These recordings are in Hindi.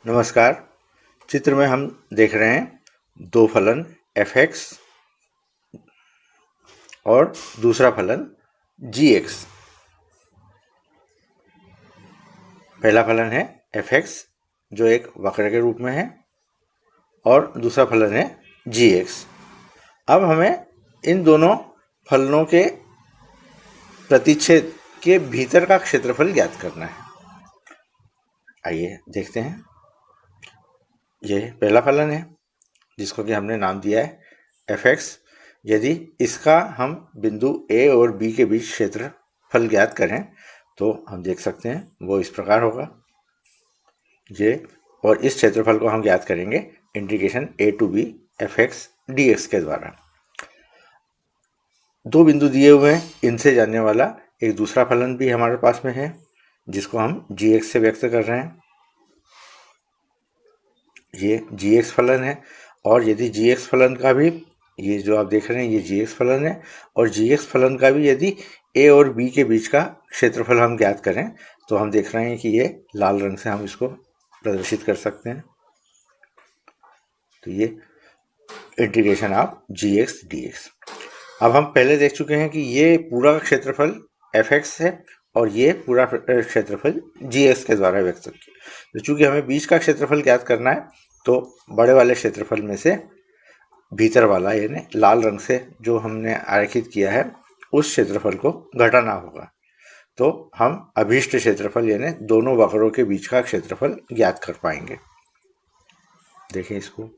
नमस्कार। चित्र में हम देख रहे हैं दो फलन f(x) और दूसरा फलन g(x). पहला फलन है f(x) जो एक वक्र के रूप में है और दूसरा फलन है g(x). अब हमें इन दोनों फलनों के प्रतिच्छेद के भीतर का क्षेत्रफल ज्ञात करना है। आइए देखते हैं। यह पहला फलन है जिसको कि हमने नाम दिया है f(x). यदि इसका हम बिंदु a और b के बीच क्षेत्रफल ज्ञात करें तो हम देख सकते हैं वो इस प्रकार होगा ये, और इस क्षेत्रफल को हम ज्ञात करेंगे integration a to b f(x) dx के द्वारा। दो बिंदु दिए हुए हैं, इनसे जानने वाला एक दूसरा फलन भी हमारे पास में है जिसको हम gx से व्यक्त कर रहे हैं। ये gx फलन है और यदि gx फलन का भी, ये जो आप देख रहे हैं ये gx फलन है, और gx फलन का भी यदि a और b के बीच का क्षेत्रफल हम ज्ञात करें तो हम देख रहे हैं कि ये लाल रंग से हम इसको प्रदर्शित कर सकते हैं। तो ये इंटीग्रेशन ऑफ gx dx। अब हम पहले देख चुके हैं कि ये पूरा क्षेत्रफल f(x) है और ये पूरा क्षेत्रफल gx के द्वारा व्यक्त किया। तो चूंकि हमें बीच का क्षेत्रफल ज्ञात करना है तो बड़े वाले क्षेत्रफल में से भीतर वाला यानी लाल रंग से जो हमने आरेखित किया है उस क्षेत्रफल को घटाना होगा। तो हम अभीष्ट क्षेत्रफल यानी दोनों वक्रों के बीच का क्षेत्रफल ज्ञात कर पाएंगे। देखें इसको,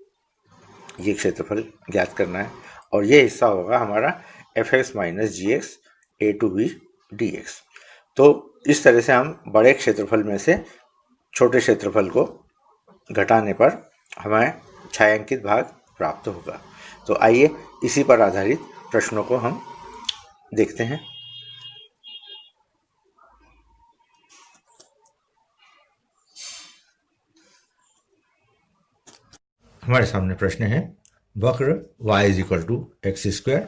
ये क्षेत्रफल ज्ञात करना है और ये हिस्सा होगा हमारा f(x) - gx a to b dx। तो इस तरह से हम बड़े क्षेत्रफल में से छोटे क्षेत्रफल को घटाने पर हमें छायांकित भाग प्राप्त होगा। तो आइए इसी पर आधारित प्रश्नों को हम देखते हैं। हमारे सामने प्रश्न है, वक्र y = x²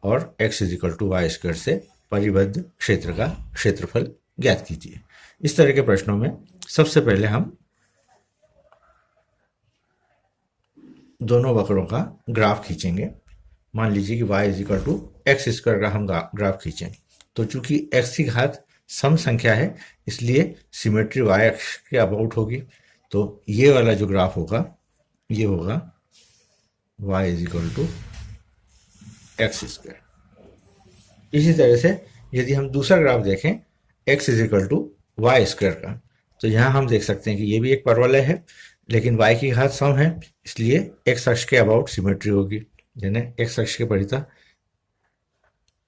और x = y² से परिबद्ध क्षेत्र का क्षेत्रफल ज्ञात कीजिए। इस तरह के प्रश्नों में सबसे पहले हम दोनों वक्रों का ग्राफ खींचेंगे। मान लीजिए कि y = x² का हम ग्राफ खींचें तो चूंकि x की घात सम संख्या है इसलिए सिमेट्री y अक्ष के अबाउट होगी। तो ये वाला जो ग्राफ होगा ये होगा y = x²। इसी तरह से यदि हम दूसरा ग्राफ देखें x = y² का, तो यहाँ हम देख सकते हैं कि ये भी एक परवलय है लेकिन y की घात सम है इसलिए x अक्ष के अबाउट सिमेट्री होगी, यानी x अक्ष के परितः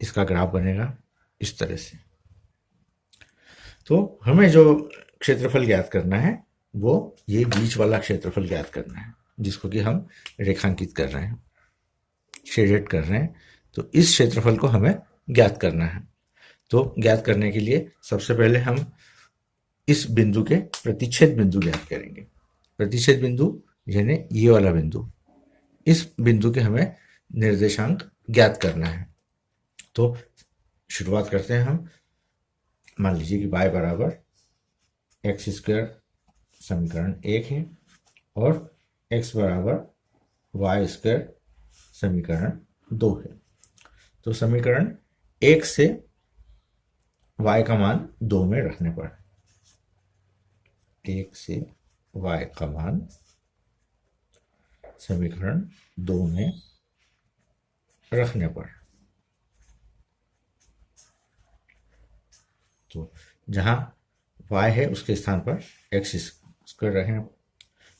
इसका ग्राफ बनेगा इस तरह से। तो हमें जो क्षेत्रफल ज्ञात करना है वो ये बीच वाला क्षेत्रफल ज्ञात करना है जिसको कि हम रेखांकित कर रहे हैं, शेडेड कर रहे हैं। तो इस क्षेत्रफल को हमें ज्ञात करना है। तो ज्ञात करने के लिए सबसे पहले हम इस बिंदु के प्रतिच्छेद बिंदु ज्ञात करेंगे। प्रतिच्छेद बिंदु यानी ये वाला बिंदु, इस बिंदु के हमें निर्देशांक ज्ञात करना है। तो शुरुआत करते हैं हम। मान लीजिए कि y = x² समीकरण 1 है और x = y² समीकरण 2 है। तो समीकरण 1 से y का मान 2 में रखने पर, 1 से y का मान समीकरण 2 में रखने पर, तो जहां y है उसके स्थान पर x² रखें।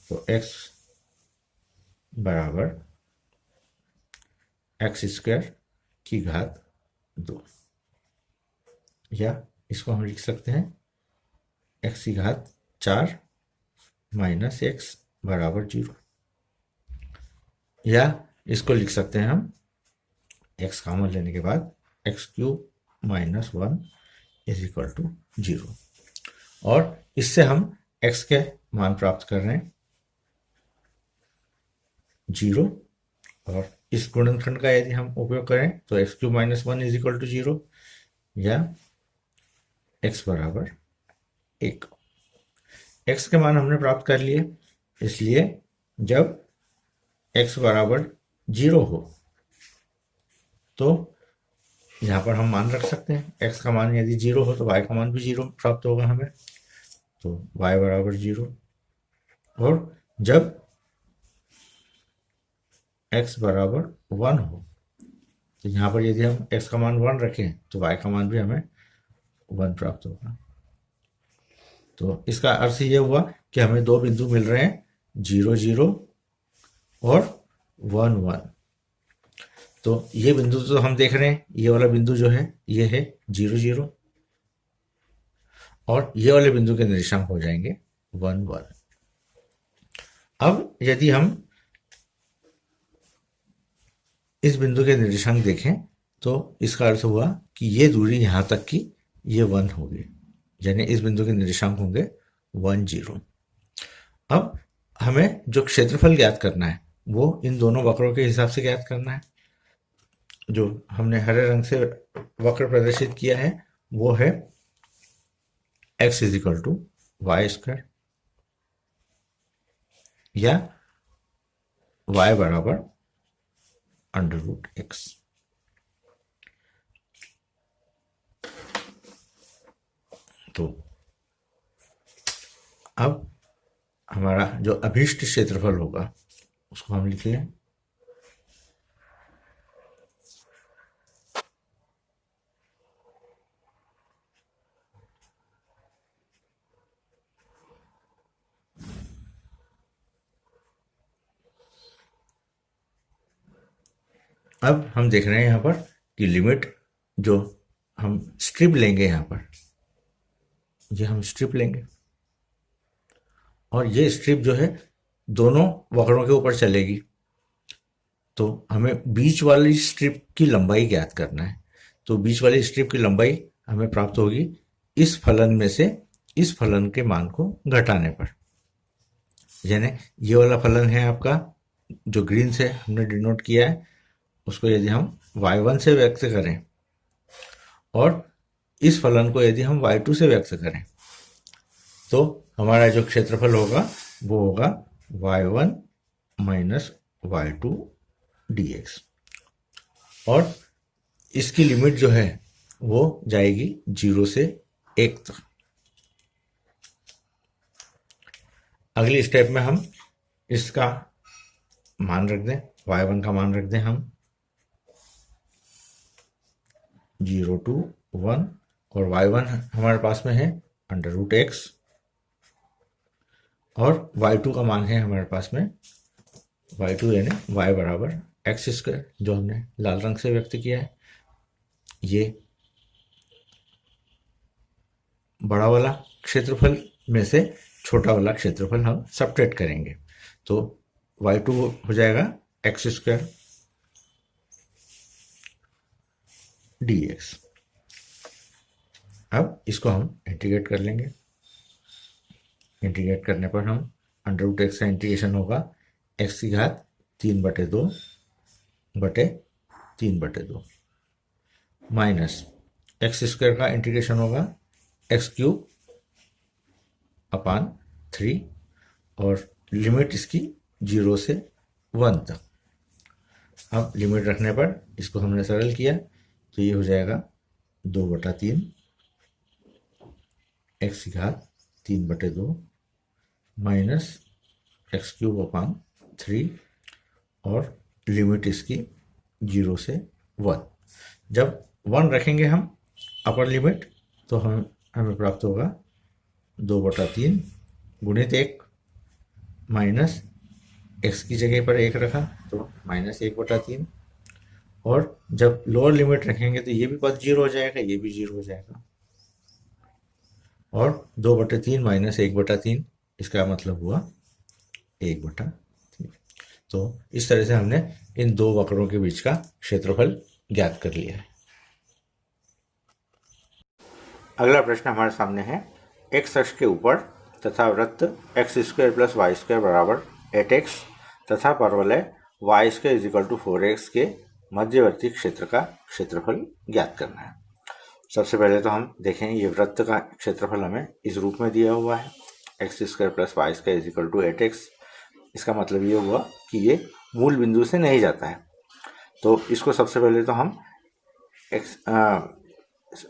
तो x = x² की घात 2, या इसको हम लिख सकते हैं x की घात 4 - x = 0, या इसको लिख सकते हैं हम x कॉमन लेने के बाद x³ - 1 = 0। और इससे हम x के मान प्राप्त कर रहे हैं 0, और इस गुणनखंड का यदि हम उपयोग करें तो x³ - 1 = 0 या x = 1। x के मान हमने प्राप्त कर लिए, इसलिए जब x बराबर 0 हो तो यहाँ पर हम मान रख सकते हैं। x का मान यदि 0 हो तो y का मान भी 0 प्राप्त होगा हमें, तो y बराबर 0। और जब x बराबर 1 हो तो यहाँ पर यदि हम x का मान 1 रखें तो y का मान भी हमें 1 प्राप्त होगा। तो इसका अर्थ ये हुआ कि हमें दो बिंदु मिल रहे हैं, 0 0 और 1 1। तो ये बिंदु तो हम देख रहे हैं, ये वाला बिंदु जो है ये है 0 0 और ये वाले बिंदु के निर्देशांक हो जाएंगे 1 1। अब यदि हम इस बिंदु के निर्देशांक देखें तो इसका अर्थ हुआ कि ये दूरी यहाँ तक की ये 1 होगी, यानी इस बिंदु के निर्देशांक होंगे 1 0। अब हमें जो क्षेत्रफल ज्ञात करना है वो इन दोनों वक्रों के हिसाब से ज्ञात करना है। जो हमने हरे रंग से वक्र प्रदर्शित किया है वो है x is equal to y square या y बराबर अंडर रूट एक्स। तो अब हमारा जो अभीष्ट क्षेत्रफल होगा उसको हम लिख लें। अब हम देख रहे हैं यहाँ पर कि लिमिट जो हम स्ट्रिप लेंगे, यहाँ पर ये हम स्ट्रिप लेंगे और ये स्ट्रिप जो है दोनों वक्रों के ऊपर चलेगी। तो हमें बीच वाली स्ट्रिप की लंबाई ज्ञात करना है। तो बीच वाली स्ट्रिप की लंबाई हमें प्राप्त होगी इस फलन में से इस फलन के मान को घटाने पर। यानी ये वाला फलन है आपका जो ग्रीन से हमने डिनोट किया है, उसको यदि हम y1 से व्यक्त करें और इस फलन को यदि हम y2 से व्यक्त करें तो हमारा जो क्षेत्रफल होगा वो होगा y1 माइनस y2 dx। और इसकी लिमिट जो है वो जाएगी 0 से 1 तक। अगली स्टेप में हम इसका मान रख दें, y1 का मान रख दें हम 0 to 1 और y1 हमारे पास में है अंडर रूट एक्स और y2 का मान है हमारे पास में y2 यानी y बराबर एक्स स्क्वायर, जो हमने लाल रंग से व्यक्त किया है। ये बड़ा वाला क्षेत्रफल में से छोटा वाला क्षेत्रफल हम सबट्रैक्ट करेंगे, तो y2 हो जाएगा एक्स स्क्वायर dx। अब इसको हम इंटीग्रेट कर लेंगे। इंटीग्रेट करने पर हम अंडर रूट एक्स का इंटीग्रेशन होगा x की घात 3/2 बटे 3/2 माइनस एक्स स्क्वायर का इंटीग्रेशन होगा x³ अपान 3 और लिमिट इसकी 0 से 1 तक। अब लिमिट रखने पर इसको हमने सरल किया तो ये हो जाएगा 2/3 एक्स की घात 3/2 माइनस x³ अपान 3 और लिमिट इसकी 0 से 1। जब 1 रखेंगे हम अपर लिमिट तो हमें प्राप्त होगा 2/3 गुणित 1 माइनस x की जगह पर 1 रखा तो माइनस 1/3 और जब लोअर लिमिट रखेंगे तो ये भी पद 0 हो जाएगा, ये भी 0 हो जाएगा और 2/3 माइनस 1/3 इसका मतलब हुआ 1/3। तो इस तरह से हमने इन दो वक्रों के बीच का क्षेत्रफल ज्ञात कर लिया है। अगला प्रश्न हमारे सामने है, x अक्ष के ऊपर तथा वृत्त x² + y² बराबर 8x तथा परवलय y² = 4x के मध्यवर्ती क्षेत्र का क्षेत्रफल ज्ञात करना है। सबसे पहले तो हम देखें ये वृत्त का क्षेत्रफल हमें इस रूप में दिया हुआ है, x² + y² = 8x इसका मतलब ये हुआ कि ये मूल बिंदु से नहीं जाता है। तो इसको सबसे पहले तो हम एक्स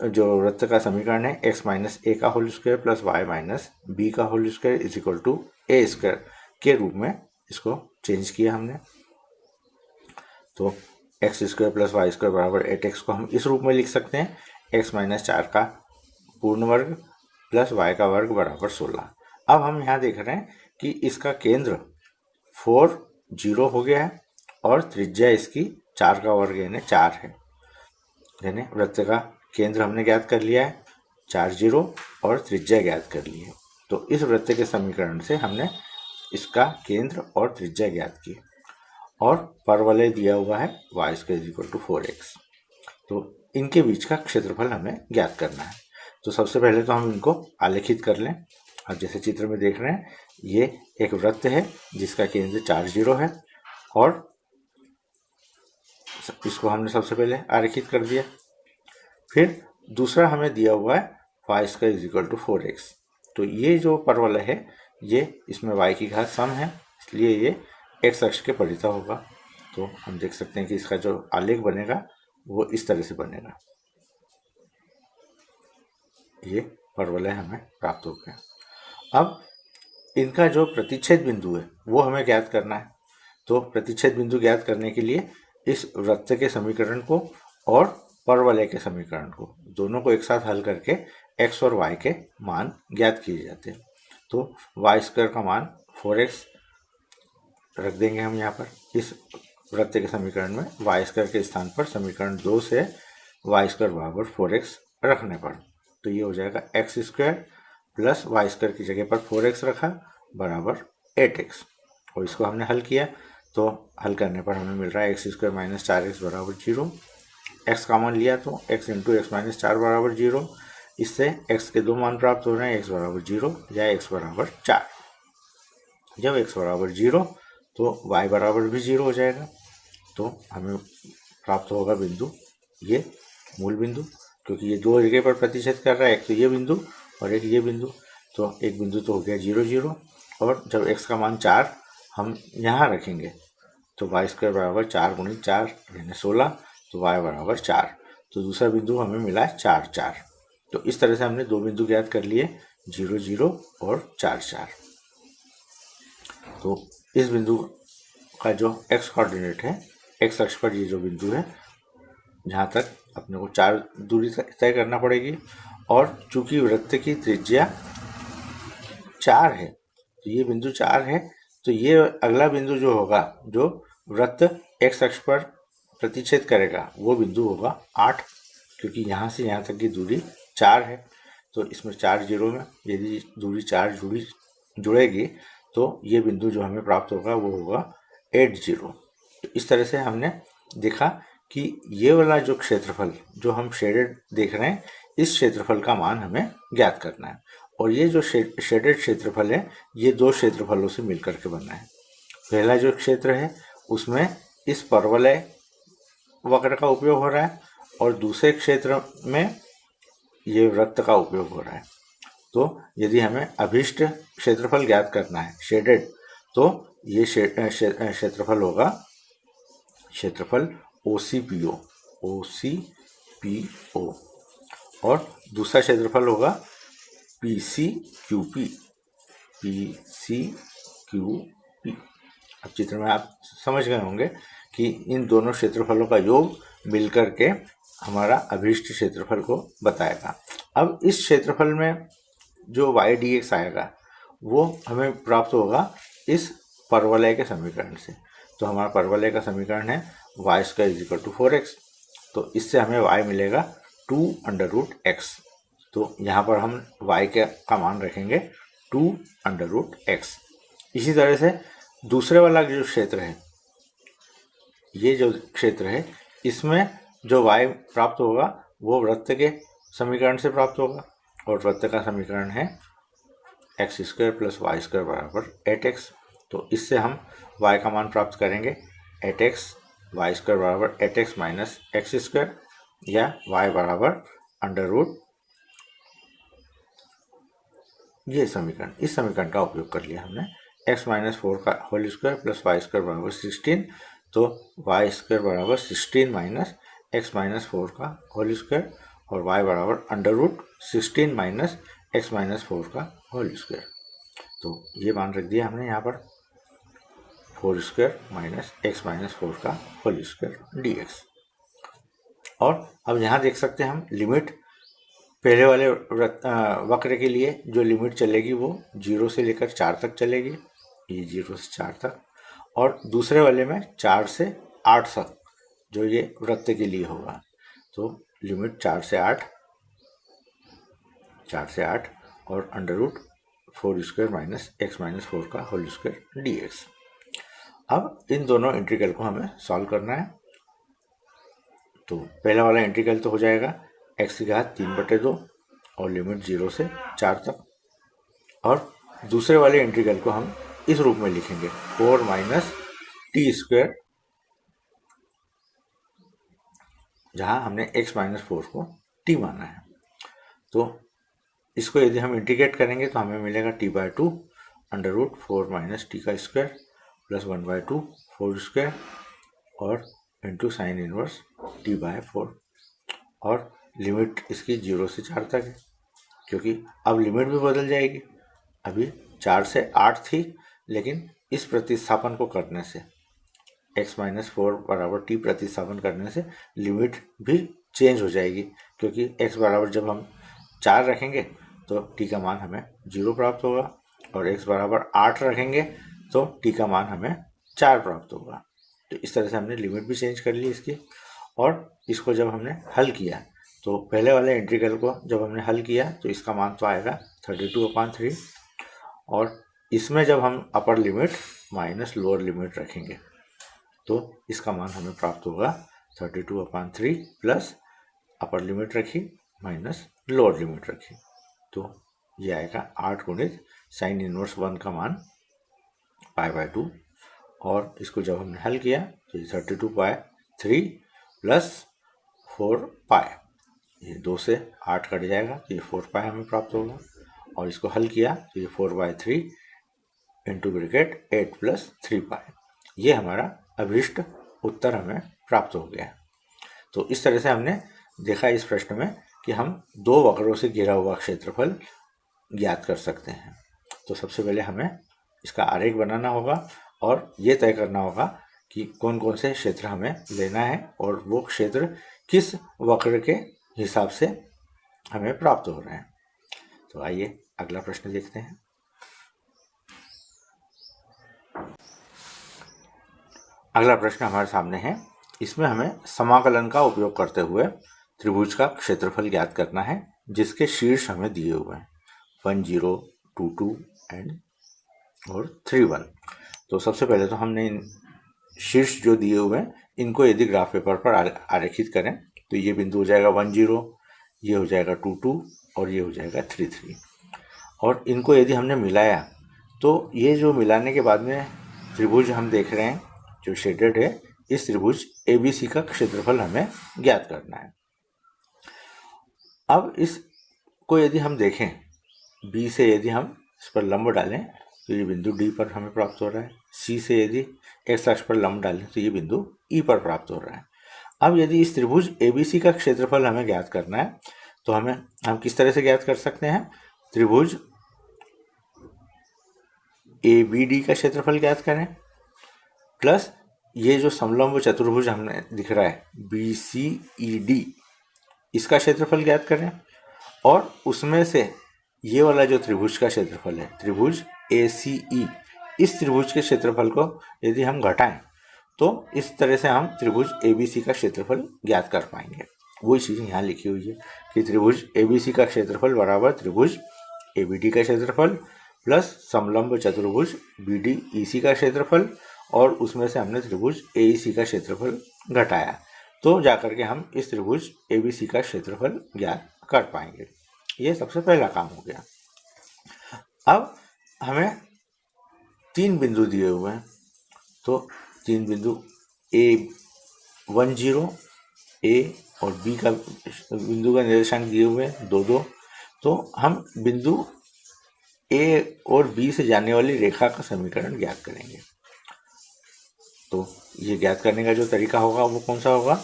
जो वृत्त का समीकरण है x माइनस ए का whole square plus y minus b का whole square is equal to a square के रूप में इसको चेंज किया हमने। तो x square plus y square बराबर 8x को हम इस रूप में लिख सकते हैं, x माइनस 4 का पूर्ण वर्ग प्लस y का वर्ग बराबर 16। अब हम यहाँ देख रहे हैं कि इसका केंद्र 4 0 हो गया है और त्रिज्या इसकी 4 का वर्ग यानी 4 है। यानी वृत्त का केंद्र हमने ज्ञात कर लिया है, 4 0 और त्रिज्या ज्ञात कर ली है। तो इस वृत्त के समीकरण से हमने इसका केंद्र और त्रिज्या ज्ञात की और परवलय दिया हुआ है y square equal to 4x। तो इनके बीच का क्षेत्रफल हमें ज्ञात करना है। तो सबसे पहले तो हम इनको आलेखित कर लें। अब जैसे चित्र में देख रहे हैं, ये एक वृत्त है जिसका केंद्र 4 0 है और इसको हमने सबसे पहले आरेखित कर दिया। फिर दूसरा हमें दिया हुआ है y square is equal to 4x। तो ये जो परवलय है ये इसमें y की घात सम है, इसलिए ये x अक्ष के परितः होगा। तो हम देख सकते हैं कि इसका जो आलेख बनेगा वो इस तरह से बनेगा। ये परवलय हमें प्राप्त हो गया। अब इनका जो प्रतिच्छेद बिंदु है वो हमें ज्ञात करना है। तो प्रतिच्छेद बिंदु ज्ञात करने के लिए इस वृत्त के समीकरण को और परवलय के समीकरण को दोनों को एक साथ हल करके x और y के मान ज्ञात किए जाते हैं। तो y स्क्वायर का मान 4x रख देंगे हम यहाँ पर इस वृत्त के समीकरण में। y स्क्वायर के स्थान पर समीकरण 2 से y स्क्वायर बराबर 4x रखने पर तो ये हो जाएगा x square plus y square की जगह पर 4x रखा बराबर 8x और इसको हमने हल किया। तो हल करने पर हमें मिल रहा है एक्स स्क्वायर माइनस 4x बराबर 0। x कॉमन लिया तो x इंटू एक्स माइनस 4 बराबर 0। इससे x के दो मान प्राप्त हो रहे हैं, x बराबर 0 या x बराबर 4। जब x बराबर 0 तो y बराबर भी 0 हो जाएगा। तो हमें प्राप्त होगा बिंदु ये मूल बिंदु, क्योंकि ये दो जगह पर प्रतिच्छेद कर रहा है, एक तो ये बिंदु और एक ये बिंदु। तो एक बिंदु तो हो गया 0 0 और जब x का मान 4 हम यहाँ रखेंगे तो वाई स्क्वायर बराबर 4 गुणित 4 यानी 16, तो y बराबर 4। तो दूसरा बिंदु हमें मिला है 4 4। तो इस तरह से हमने दो बिंदु ज्ञात कर लिए 0 0 और 4 4। तो इस बिंदु का जो x कोऑर्डिनेट है, x अक्ष पर ये जो बिंदु है जहाँ तक अपने को 4 दूरी तय करना पड़ेगी और चूंकि वृत्त की त्रिज्या 4 है तो ये बिंदु 4 है। तो ये अगला बिंदु जो होगा जो वृत्त x अक्ष पर प्रतिच्छेद करेगा वो बिंदु होगा 8, क्योंकि यहाँ से यहाँ तक की दूरी 4 है। तो इसमें 4 0 में यदि दूरी 4 जुड़ेगी तो ये बिंदु जो हमें प्राप्त होगा वो होगा 8 0। तो इस तरह से हमने देखा कि ये वाला जो क्षेत्रफल जो हम शेडेड देख रहे हैं, इस क्षेत्रफल का मान हमें ज्ञात करना है। और ये जो शेडेड क्षेत्रफल है ये दो क्षेत्रफलों से मिलकर के बना है। पहला जो क्षेत्र है उसमें इस परवलय वक्र का उपयोग हो रहा है और दूसरे क्षेत्र में ये वृत्त का उपयोग हो रहा है। तो यदि हमें अभीष्ट क्षेत्रफल ज्ञात करना है शेडेड, तो ये क्षेत्रफल होगा क्षेत्रफल OCPO और दूसरा क्षेत्रफल होगा PCQP। अब चित्र में आप समझ गए होंगे कि इन दोनों क्षेत्रफलों का योग मिलकर के हमारा अभीष्ट क्षेत्रफल को बताएगा। अब इस क्षेत्रफल में जो y dx आएगा वो हमें प्राप्त होगा इस परवलय के समीकरण से। तो हमारा परवलय का समीकरण है y square is equal to 4x। तो इससे हमें y मिलेगा 2√x। तो यहाँ पर हम y का मान रखेंगे 2√x। इसी तरह से दूसरे वाला जो क्षेत्र है, ये जो क्षेत्र है इसमें जो y प्राप्त होगा वो वृत्त के समीकरण से प्राप्त होगा और वृत्त का समीकरण है x square plus y square बराबर 8x। तो इससे हम y का मान प्राप्त करेंगे 8x, वाई स्क्वायर बराबर 8x माइनस एक्स स्क्वायर या y बराबर अंडर ये समीकरण, इस समीकरण का उपयोग कर लिया हमने एक्स माइनस 4 का whole square plus y square बराबर 16, तो वाई स्क्वायर बराबर 16 माइनस एक्स माइनस 4 का होल स्क्वायर और वाई बराबर under root 16 minus x minus 4 का होल स्क्वायर। तो ये मान रख दिया हमने यहाँ पर 4 स्क्वायर माइनस एक्स माइनस 4 का होल स्क्वायर डी एक्स। और अब यहाँ देख सकते हैं हम लिमिट पहले वाले वक्र के लिए जो लिमिट चलेगी वो 0 से लेकर 4 तक चलेगी, ये 0 से 4 तक, और दूसरे वाले में 4 से 8 तक जो ये वृत्त के लिए होगा। तो लिमिट 4 से 8 और under root 4 square minus x minus 4 का होल स्क्वायर डी एक्स। अब इन दोनों इंटीग्रल को हमें सॉल्व करना है। तो पहला वाला इंटीग्रल तो हो जाएगा x की घात 3/2 और लिमिट 0 से 4 तक, और दूसरे वाले इंटीग्रल को हम इस रूप में लिखेंगे 4 माइनस टी स्क्वायर, जहां हमने x माइनस 4 को t माना है। तो इसको यदि हम इंटीग्रेट करेंगे तो हमें मिलेगा t/2 under root 4 minus t का स्क्वायर प्लस 1/2 4 स्क्वायर और इंटू साइन इनवर्स t/4, और लिमिट इसकी 0 से 4 तक है, क्योंकि अब लिमिट भी बदल जाएगी। अभी 4 से 8 थी, लेकिन इस प्रतिस्थापन को करने से x माइनस 4 बराबर t प्रतिस्थापन करने से लिमिट भी चेंज हो जाएगी, क्योंकि x बराबर जब हम 4 रखेंगे तो t का मान हमें 0 प्राप्त होगा, और x बराबर 8 रखेंगे तो t का मान हमें 4 प्राप्त होगा। तो इस तरह से हमने लिमिट भी चेंज कर ली इसकी। और इसको जब हमने हल किया तो पहले वाले इंटीग्रल को जब हमने हल किया तो इसका मान तो आएगा 32/3, और इसमें जब हम upper limit minus lower limit रखेंगे तो इसका मान हमें प्राप्त होगा 32/3 प्लस अपर लिमिट रखी माइनस लोअर लिमिट रखी, तो ये आएगा 8 गुणित साइन इनवर्स 1 का मान π/2, और इसको जब हमने हल किया तो ये 32/3 प्लस 4π, ये 2 से 8 कट जाएगा तो ये 4π हमें प्राप्त होगा, और इसको हल किया तो ये 4/3 इंटू ब्रैकेट 8 प्लस 3π, ये हमारा अभीष्ट उत्तर हमें प्राप्त हो गया। तो इस तरह से हमने देखा इस प्रश्न में कि हम दो वक्रों से घिरा हुआ क्षेत्रफल ज्ञात कर सकते हैं। तो सबसे पहले हमें इसका आरेख बनाना होगा और ये तय करना होगा कि कौन कौन से क्षेत्र हमें लेना है और वो क्षेत्र किस वक्र के हिसाब से हमें प्राप्त हो रहे हैं। तो आइए अगला प्रश्न देखते हैं। अगला प्रश्न हमारे सामने है, इसमें हमें समाकलन का उपयोग करते हुए त्रिभुज का क्षेत्रफल ज्ञात करना है जिसके शीर्ष हमें दिए हुए हैं 1 0 2 2 एंड और 3 1। तो सबसे पहले तो हमने इन शीर्ष जो दिए हुए हैं इनको यदि ग्राफ पेपर पर आरेखित करें तो ये बिंदु हो जाएगा 1 0, ये हो जाएगा 2 2 और ये हो जाएगा 3 3, और इनको यदि हमने मिलाया तो ये जो मिलाने के बाद में त्रिभुज हम देख रहे हैं जो शेडेड है, इस त्रिभुज ABC का क्षेत्रफल हमें ज्ञात करना है। अब इसको यदि हम देखें B से यदि हम इस पर लंब डालें तो ये बिंदु D पर हमें प्राप्त हो रहा है, C से यदि x अक्ष पर लंब डालें तो ये बिंदु E पर प्राप्त हो रहा है। अब यदि इस त्रिभुज ABC का क्षेत्रफल हमें ज्ञात करना है तो हम किस तरह से ज्ञात कर सकते हैं, त्रिभुज ABD का क्षेत्रफल ज्ञात करें प्लस ये जो समलंब चतुर्भुज हमें दिख रहा है BCED, इसका क्षेत्रफल ज्ञात करें, और उसमें से ये वाला जो त्रिभुज का क्षेत्रफल है त्रिभुज ACE, इस त्रिभुज के क्षेत्रफल को यदि हम घटाएं तो इस तरह से हम त्रिभुज ABC का क्षेत्रफल ज्ञात कर पाएंगे। वही चीज़ यहाँ लिखी हुई है कि त्रिभुज ABC का क्षेत्रफल बराबर त्रिभुज ABD का क्षेत्रफल प्लस समलंब चतुर्भुज BDEC का क्षेत्रफल, और उसमें से हमने त्रिभुज AEC का क्षेत्रफल घटाया तो जाकर के हम इस त्रिभुज ABC का क्षेत्रफल ज्ञात कर पाएंगे। ये सबसे पहला काम हो गया। अब हमें 3 बिंदु दिए हुए हैं, तो 3 बिंदु A10 A और B का बिंदु का निर्देशांक दिए हुए हैं 2 2, तो हम बिंदु ए और बी से जाने वाली रेखा का समीकरण ज्ञात करेंगे। तो ये ज्ञात करने का जो तरीका होगा वो कौन सा होगा?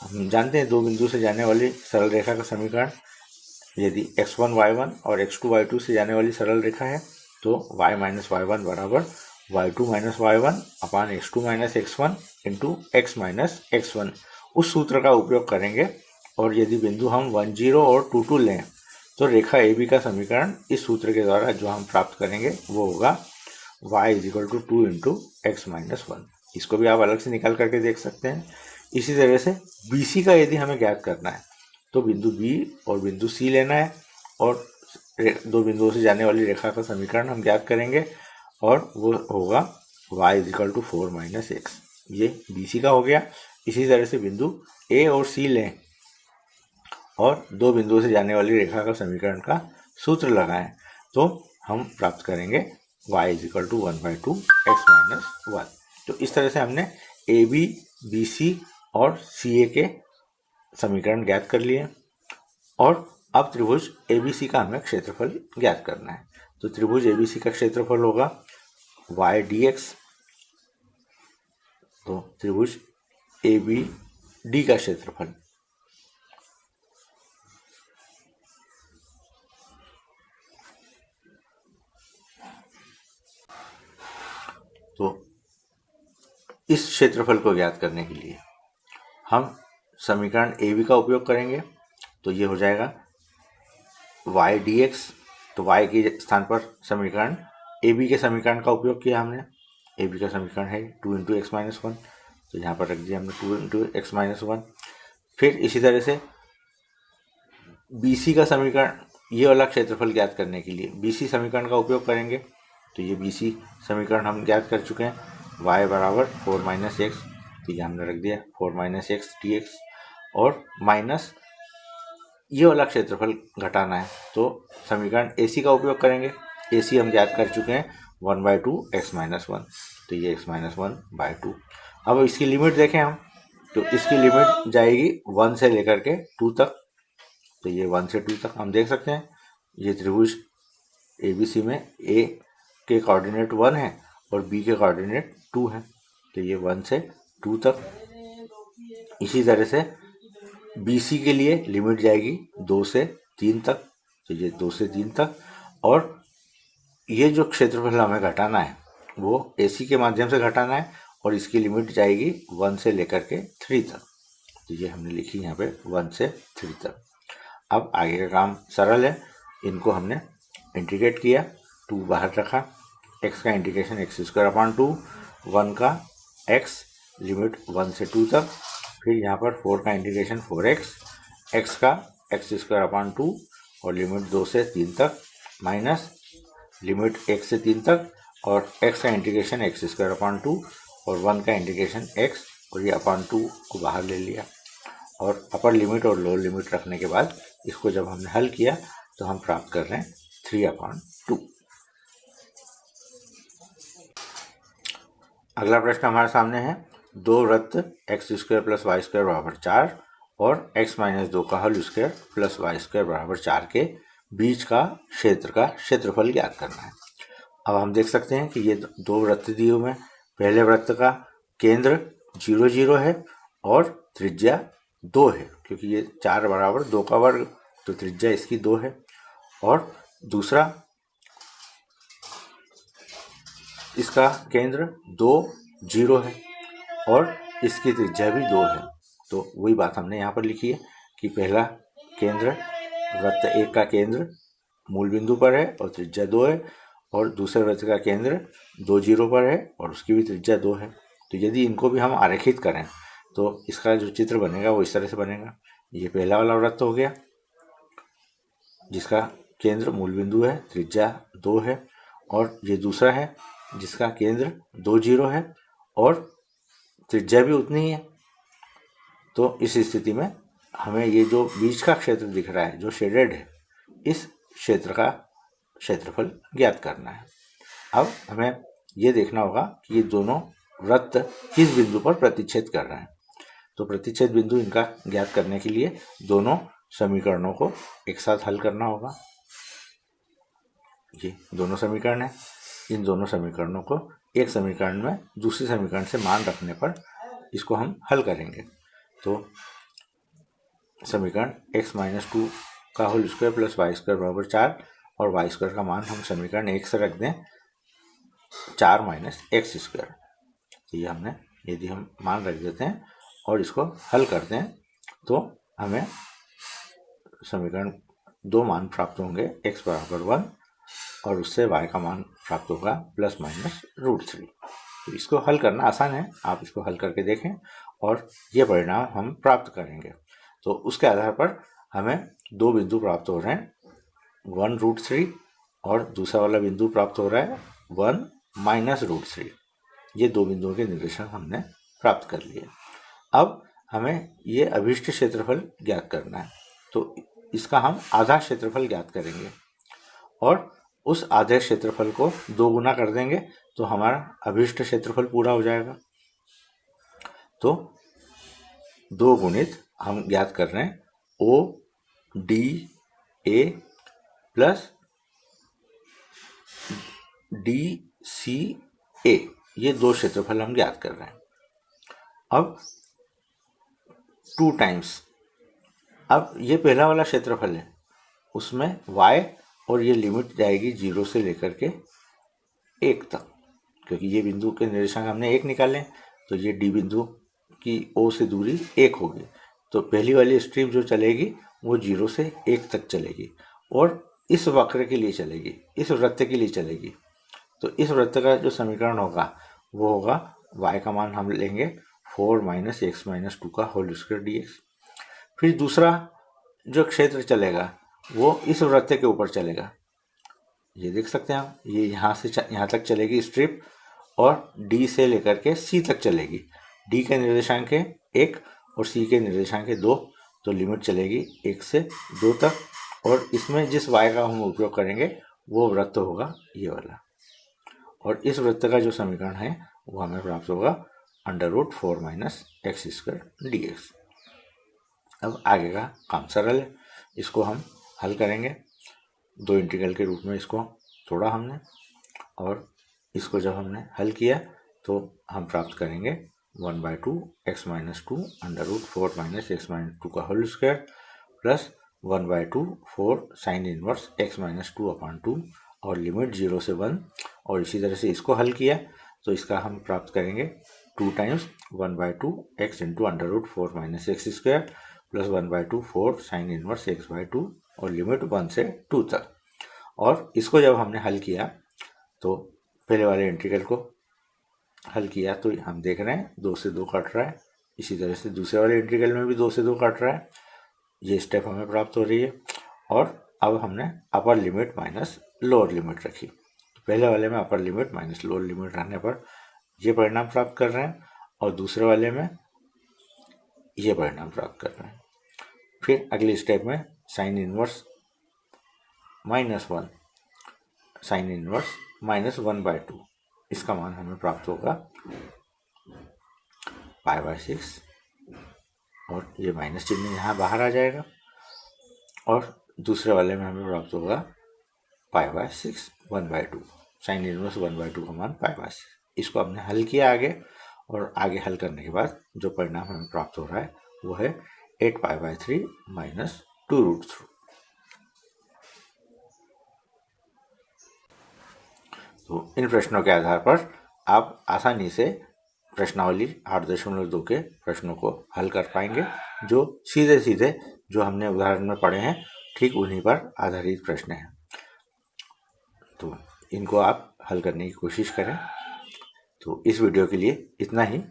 हम जानते हैं दो बिंदु से जाने वाली सरल रेखा का समीकरण, यदि x1 y1 और x2 y2 से जाने वाली सरल रेखा है तो y माइनस y1 बराबर y2 माइनस y1 अपान x2 minus x1 into x minus x1 उस सूत्र का उपयोग करेंगे। और यदि बिंदु हम 1 0 और 2 2 लें तो रेखा AB का समीकरण इस सूत्र के द्वारा जो हम प्राप्त करेंगे वो होगा y is equal to 2 into x minus 1। इसको भी आप अलग से निकाल करके देख सकते हैं। इसी तरह से BC का यदि हमें ज्ञात करना है तो बिंदु B और बिंदु C लेना है और दो बिंदुओं से जाने वाली रेखा का समीकरण हम ज्ञात करेंगे और वो होगा y is equal to 4 minus x. ये BC का हो गया। इसी तरह से बिंदु A और C लें और दो बिंदुओं से जाने वाली रेखा का समीकरण का सूत्र लगाएं तो हम प्राप्त करेंगे y is equal to 1/2 x minus 1। तो इस तरह से हमने AB, BC और CA के समीकरण ज्ञात कर लिए और अब त्रिभुज ABC का हमें क्षेत्रफल ज्ञात करना है। तो त्रिभुज ABC का क्षेत्रफल होगा y dx। तो त्रिभुज ABD का क्षेत्रफल तो इस क्षेत्रफल को ज्ञात करने के लिए हम समीकरण AB का उपयोग करेंगे। तो ये हो जाएगा y dx। तो y के स्थान पर समीकरण AB के समीकरण का उपयोग किया हमने। AB का समीकरण है 2 इंटू एक्स माइनस 1, तो यहाँ पर रख दिया हमने 2 इंटू एक्स माइनस 1। फिर इसी तरह से BC का समीकरण, ये वाला क्षेत्रफल ज्ञात करने के लिए BC समीकरण का उपयोग करेंगे। तो ये BC समीकरण हम ज्ञात कर चुके हैं, y बराबर 4 माइनस एक्स, तो ये हमने रख दिया 4 माइनस एक्स डी एक्स। और माइनस ये वाला क्षेत्रफल घटाना है तो समीकरण AC का उपयोग करेंगे। AC हम ज्ञात कर चुके हैं 1/2 एक्स माइनस 1, तो ये x माइनस 1/2। अब इसकी लिमिट देखें हम, तो इसकी लिमिट जाएगी 1 से लेकर के 2 तक। तो ये 1 से 2 तक हम देख सकते हैं। ये त्रिभुज ABC में A के कोऑर्डिनेट 1 है और B के कोऑर्डिनेट 2 है, तो ये 1 से 2 तक। इसी तरह से BC के लिए लिमिट जाएगी 2 से 3 तक, तो ये 2 से 3 तक। और ये जो क्षेत्रफल हमें घटाना है वो AC के माध्यम से घटाना है और इसकी लिमिट जाएगी 1 से लेकर के 3 तक। तो ये हमने लिखी यहाँ पे 1 से 3 तक। अब आगे का काम सरल है, इनको हमने इंटीग्रेट किया, 2 बाहर रखा, x का इंटीग्रेशन एक्स स्क्वायर अपॉन 2, 1 का x लिमिट 1 से 2 तक, फिर यहाँ पर 4 का इंटीग्रेशन 4x, x का एक्स स्क्वायर अपॉन 2 और लिमिट 2 से 3 तक, माइनस लिमिट 1 से 3 तक और x का इंटीग्रेशन एक्स स्क्वायर अपॉन 2 और 1 का इंटीग्रेशन x और ये अपॉन 2 को बाहर ले लिया। और अपर लिमिट और लोअर लिमिट रखने के बाद इसको जब हमने हल किया तो हम प्राप्त कर रहे हैं 3/2। अगला प्रश्न हमारे सामने है, दो वृत्त x square plus y square बराबर 4 और x माइनस 2 का whole square plus y square बराबर 4 के बीच का क्षेत्र का क्षेत्रफल ज्ञात करना है। अब हम देख सकते हैं कि ये दो वृत्त दिए हुए हैं। पहले वृत्त का केंद्र 0 0 है और त्रिज्या 2 है, क्योंकि ये 4 बराबर 2 का वर्ग, तो त्रिज्या इसकी 2 है। और दूसरा, इसका केंद्र 2 0 है और इसकी त्रिज्या भी 2 है। तो वही बात हमने यहाँ पर लिखी है कि पहला केंद्र, वृत्त 1 का केंद्र मूल बिंदु पर है और त्रिज्या 2 है, और दूसरे वृत्त का केंद्र 2 0 पर है और उसकी भी त्रिज्या 2 है। तो यदि इनको भी हम आरेखित करें तो इसका जो चित्र बनेगा वो इस तरह से बनेगा। ये पहला वाला वृत्त हो गया जिसका केंद्र मूल बिंदु है, त्रिज्या 2 है, और ये दूसरा है जिसका केंद्र 2 0 है और त्रिज्या भी उतनी ही है। तो इस स्थिति में हमें ये जो बीच का क्षेत्र दिख रहा है जो शेडेड है, इस क्षेत्र का क्षेत्रफल ज्ञात करना है। अब हमें ये देखना होगा कि ये दोनों वृत्त किस बिंदु पर प्रतिच्छेद कर रहे हैं। तो प्रतिच्छेद बिंदु इनका ज्ञात करने के लिए दोनों समीकरणों को एक साथ हल करना होगा। ये दोनों समीकरण हैं। इन दोनों समीकरणों को एक समीकरण में दूसरे समीकरण से मान रखने पर इसको हम हल करेंगे। तो समीकरण x - 2 का whole square plus y square बराबर 4 और वाई स्क्वायर का मान हम समीकरण 1 से रख दें 4 - x स्क्वायर। तो ये हमने यदि हम मान रख देते हैं और इसको हल करते हैं तो हमें समीकरण 2 मान प्राप्त होंगे, x बराबर 1 और उससे y का मान प्राप्त होगा ±√3। तो इसको हल करना आसान है, आप इसको हल करके देखें और ये परिणाम हम प्राप्त करेंगे। तो उसके आधार पर हमें दो बिंदु प्राप्त हो रहे हैं, 1√3 और दूसरा वाला बिंदु प्राप्त हो रहा है 1 - √3। ये दो बिंदुओं के निर्देशांक हमने प्राप्त कर लिए। अब हमें ये अभीष्ट क्षेत्रफल ज्ञात करना है, तो इसका हम आधा क्षेत्रफल ज्ञात करेंगे और उस आधे क्षेत्रफल को 2 गुना कर देंगे तो हमारा अभीष्ट क्षेत्रफल पूरा हो जाएगा। तो 2 गुणित हम ज्ञात कर रहे हैं ODA प्लस DCA, ये 2 क्षेत्रफल हम ज्ञात कर रहे हैं। अब 2 टाइम्स, अब ये पहला वाला क्षेत्रफल है, उसमें y और ये लिमिट जाएगी 0 से लेकर के 1 तक, क्योंकि ये बिंदु के निर्देशांक हमने 1 निकाले तो ये D बिंदु की O से दूरी 1 होगी। तो पहली वाली स्ट्रिप जो चलेगी वो 0 से 1 तक चलेगी और इस वक्र के लिए चलेगी, इस वृत्त के लिए चलेगी। तो इस वृत्त का जो समीकरण होगा वो होगा y का मान हम लेंगे 4 - x - 2 का होल स्क्वायर dx। फिर दूसरा जो क्षेत्र चलेगा वो इस वृत्त के ऊपर चलेगा, ये देख सकते हैं आप, ये यहाँ से यहाँ तक चलेगी स्ट्रिप और D से लेकर के C तक चलेगी। D के निर्देशांक है 1 और C के निर्देशांक है 2, तो लिमिट चलेगी 1 से 2 तक और इसमें जिस y का हम उपयोग करेंगे वो वृत्त होगा ये वाला और इस वृत्त का जो समीकरण है वो हमें प्राप्त होगा √4 - x² dx। अब आगे का काम सरल है, इसको हम हल करेंगे 2 इंटीग्रल के रूप में, इसको तोड़ा हमने और इसको जब हमने हल किया तो हम प्राप्त करेंगे 1/2 x - 2 √4 - x - 2 का whole square plus 1/2 4 sin inverse x - 2/2 और लिमिट 0 से 1, और इसी तरह से इसको हल किया तो इसका हम प्राप्त करेंगे 2 times 1/2 x × √4 - x² plus 1/2 4 sin inverse x/2 और लिमिट 1 से 2 तक। और इसको जब हमने हल किया तो पहले वाले इंटीग्रल को हल किया तो हम देख रहे हैं 2 से 2 कट रहा है, इसी तरह से दूसरे वाले इंटीग्रल में भी 2 से 2 कट रहा है, ये स्टेप हमें प्राप्त हो रही है। और अब हमने upper limit minus lower limit रखी, पहले वाले में upper limit minus lower limit रखने पर ये परिणाम प्राप्त कर रहे हैं और दूसरे वाले में ये परिणाम प्राप्त कर रहे हैं। फिर अगले स्टेप में साइन इनवर्स -1 साइन इनवर्स -1/2, इसका मान हमें प्राप्त होगा π/6 और ये माइनस चिन्ह यहाँ बाहर आ जाएगा और दूसरे वाले में हमें प्राप्त होगा π/6 1/2 साइन इनवर्स 1/2 का मान π/6। इसको हमने हल किया आगे और आगे हल करने के बाद जो परिणाम हमें प्राप्त हो रहा है वो है 8π/3 - 2√3। तो इन प्रश्नों के आधार पर आप आसानी से प्रश्नावली 8.2 के प्रश्नों को हल कर पाएंगे, जो सीधे सीधे जो हमने उदाहरण में पढ़े हैं ठीक उन्हीं पर आधारित प्रश्न हैं। तो इनको आप हल करने की कोशिश करें। तो इस वीडियो के लिए इतना ही,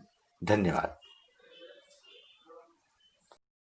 धन्यवाद।